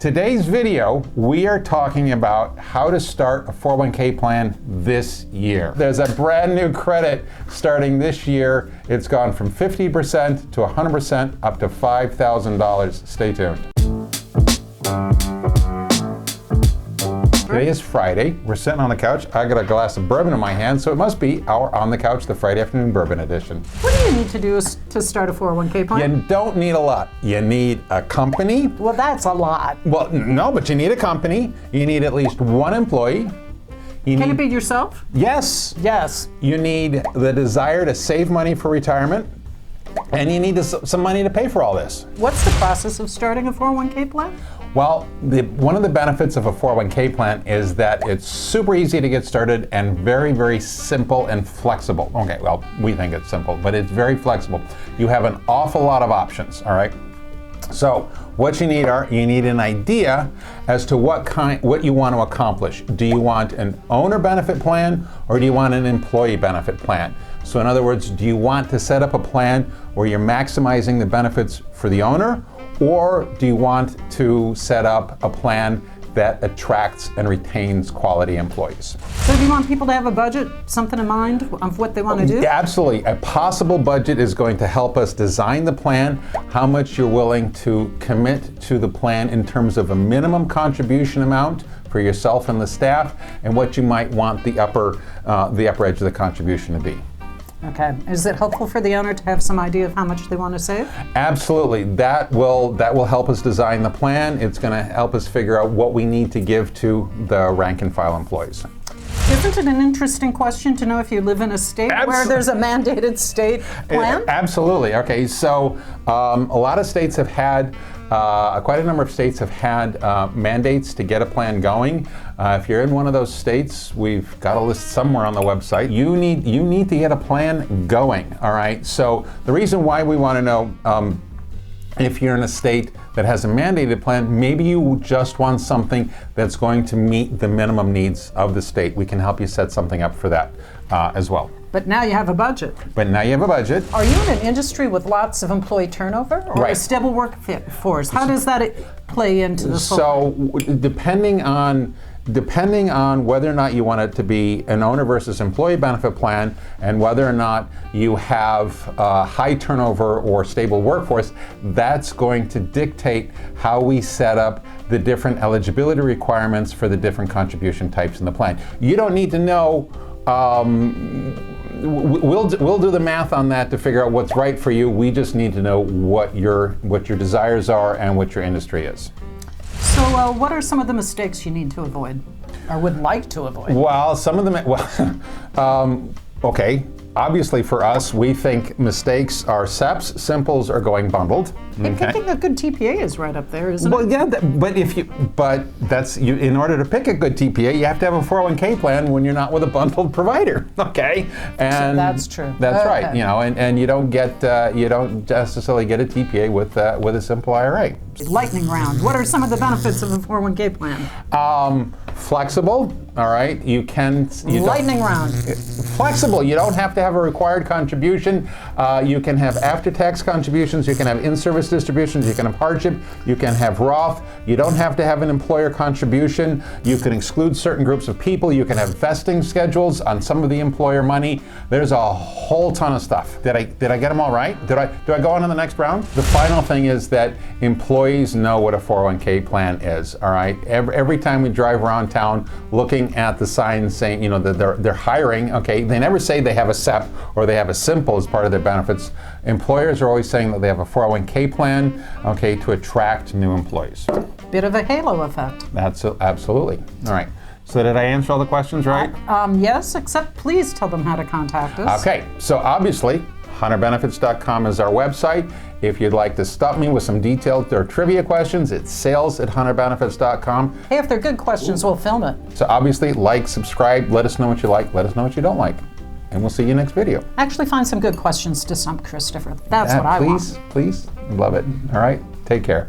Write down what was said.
Today's video, we are talking about how to start a 401k plan this year. There's a brand new credit starting this year. It's gone from 50% to 100% up to $5,000. Stay tuned. Today is Friday. We're sitting on the couch. I got a glass of bourbon in my hand, so it must be our On the Couch, the Friday afternoon bourbon edition. What do you need to do to start a 401k plan? You don't need a lot. You need a company. Well, that's a lot. Well, no, but you need a company. You need at least one employee. Can it be yourself? Yes. Yes. You need the desire to save money for retirement, and you need some money to pay for all this. What's the process of starting a 401k plan? Well, one of the benefits of a 401k plan is that it's super easy to get started and very, very simple and flexible. Okay, well, we think it's simple, but it's very flexible. You have an awful lot of options, all right? So what you need an idea as to what you want to accomplish. Do you want an owner benefit plan or do you want an employee benefit plan? So in other words, do you want to set up a plan where you're maximizing the benefits for the owner, or do you want to set up a plan that attracts and retains quality employees? So do you want people to have a budget, something in mind of what they want to do? Absolutely. A possible budget is going to help us design the plan, how much you're willing to commit to the plan in terms of a minimum contribution amount for yourself and the staff, and what you might want the upper edge of the contribution to be. Okay. Is it helpful for the owner to have some idea of how much they want to save? Absolutely. That will help us design the plan. It's going to help us figure out what we need to give to the rank and file employees. Isn't it an interesting question to know if you live in a state where there's a mandated state plan? Absolutely. Okay. So a lot of states have had quite a number of states have had mandates to get a plan going. If you're in one of those states, we've got a list somewhere on the website. You need to get a plan going. All right. So the reason why we want to know if you're in a state that has a mandated plan, maybe you just want something that's going to meet the minimum needs of the state. We can help you set something up for that as well. But now you have a budget. Are you in an industry with lots of employee turnover or a stable workforce? How does that play into the So depending on whether or not you want it to be an owner versus employee benefit plan, and whether or not you have high turnover or stable workforce, that's going to dictate how we set up the different eligibility requirements for the different contribution types in the plan. You don't need to know. We'll do the math on that to figure out what's right for you. We just need to know what your desires are and what your industry is. So what are some of the mistakes you need to avoid or would like to avoid? Well, some of them, okay. Obviously for us, we think mistakes are SEPs, simples, or going bundled. I think a good TPA is right up there, isn't it? Well, yeah, in order to pick a good TPA, you have to have a 401k plan when you're not with a bundled provider. Okay, and so that's true. That's right. You know, and you don't necessarily get a TPA with a simple IRA. Lightning round. What are some of the benefits of a 401k plan? Flexible. All right, lightning round. Flexible. You don't have to have a required contribution. You can have after-tax contributions. You can have in-service distributions. You can have hardship. You can have Roth. You don't have to have an employer contribution. You can exclude certain groups of people. You can have vesting schedules on some of the employer money. There's a whole ton of stuff. Did I get them all right? Do I go on to the next round? The final thing is that employees know what a 401k plan is. All right. Every time we drive around town looking at the signs saying, you know, that they're hiring, okay, they never say they have a SEP or they have a simple as part of their benefits. Employers are always saying that they have a 401k plan, okay, to attract new employees. Bit of a halo effect. That's absolutely. All right. So did I answer all the questions right? Yes, except please tell them how to contact us. Okay. So obviously, hunterbenefits.com is our website. If you'd like to stop me with some detailed or trivia questions, it's sales@hunterbenefits.com. Hey, if they're good questions, we'll film it. So obviously, like, subscribe, let us know what you like, let us know what you don't like. And we'll see you next video. Actually find some good questions to stump Christopher. That's what I want. Please, love it. All right, take care.